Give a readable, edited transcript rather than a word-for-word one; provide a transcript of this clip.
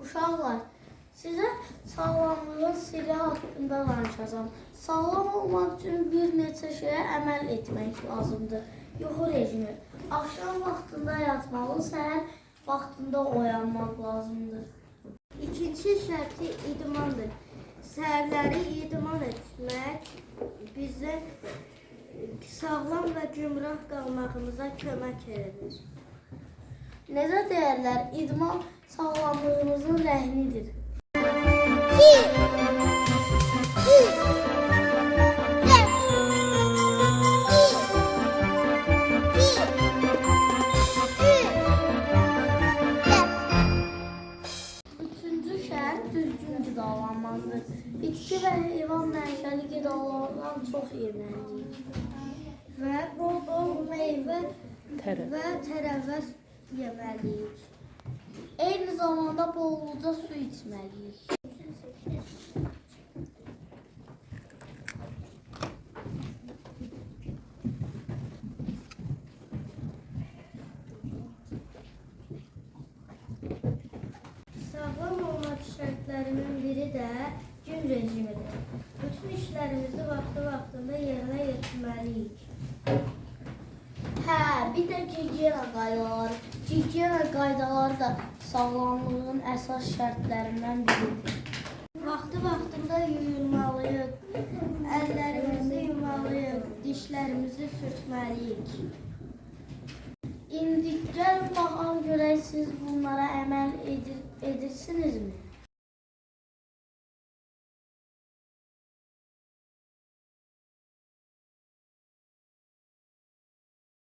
Uşaqlar, sizə sağlamlığın sirri haqqında danışacağam. Sağlam olmaq üçün bir neçə şeyə əməl etmək lazımdır. Yuxu rejimi. Axşam vaxtında yatmalı, səhər vaxtında oyanmaq lazımdır. İkinci şərti idmandır. Səhərləri idman etmək bizə sağlam və gümrah qalmağımıza kömək edir. Necə deyərlər, idman sağlamlığımızın rəhnidir. Üçüncü şərt düzgün qidalanmalıdır. Bitki və heyvan mənşəli qidalardan çox yeməliyik. Və bol meyvə və tərəvəz yeməliyik. Eyni zamanda bolluca su içməliyik. Sağlam olmaq şərtlərinin biri də gün rejimidir. Bütün işlərimizi vaxtında yerinə yetirməliyik. Hə, bir də gigiyena qaydaları. Gigiyena qaydaları da sağlamlığın əsas şərtlərindən biridir. Vaxtında yuyulmalıyıq, əllərimizi yumalıyıq, dişlərimizi sürtməliyik. İndi gəlin baxan görək siz bunlara əməl edirsinizmi?